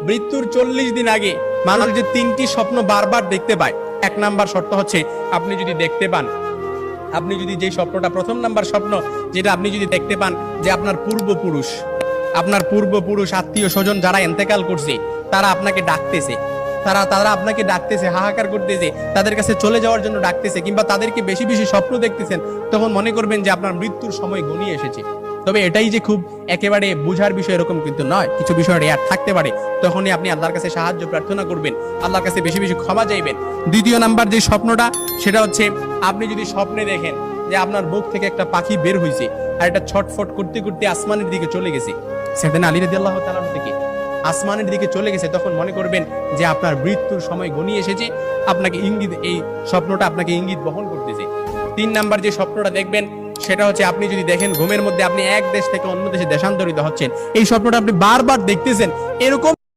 মৃত্যুর 40 দিন আগে মানুষ যে 3টি স্বপ্ন বারবার দেখতে পায়, 1 নাম্বার শর্ত হচ্ছে আপনি যদি দেখতে পান, আপনি যদি যে স্বপ্নটা, প্রথম নাম্বার স্বপ্ন যেটা আপনি যদি দেখতে পান যে আপনার পূর্বপুরুষ আত্মীয় স্বজন যারা ইন্তেকাল করছে তারা আপনাকে ডাকতেছে, তারা আপনাকে ডাকতেছে, হাহাকার করতেছে, তাদের কাছে চলে যাওয়ার জন্য ডাকতেছে, কিংবা তাদেরকে বেশি বেশি স্বপ্ন দেখতেছেন, তখন মনে করবেন যে আপনার মৃত্যুর সময় ঘনিয়ে এসেছে। তবে এটাই যে খুব একেবারে বুঝার বিষয় এরকম কিন্তু নয়, কিছু বিষয় রেয়ার থাকতে পারে। তখনই আপনি আল্লাহর কাছে সাহায্য প্রার্থনা করবেন, আল্লাহর কাছে বেশি বেশি ক্ষমা চাইবেন। দ্বিতীয় নাম্বার যে স্বপ্নটা সেটা হচ্ছে আপনি যদি স্বপ্নে দেখেন যে আপনার বুক থেকে একটা পাখি বের হয়েছে আর এটা ছটফট করতে করতে আসমানের দিকে চলে গেছে, সাইয়েদনা আলী রাদিয়াল্লাহু তাআলা থেকে আসমানের দিকে চলে গেছে, তখন মনে করবেন যে আপনার মৃত্যুর সময় ঘনিয়ে এসেছে, আপনাকে ইঙ্গিত, এই স্বপ্নটা আপনাকে ইঙ্গিত বহন করতেছে। 3 নাম্বার যে স্বপ্নটা দেখবেন সেটা হচ্ছে আপনি যদি দেখেন ঘুমের মধ্যে আপনি এক দেশ থেকে অন্য দেশে দেশান্তরিত হচ্ছেন, এই স্বপ্নটা আপনি বারবার দেখতেছেন, এরকম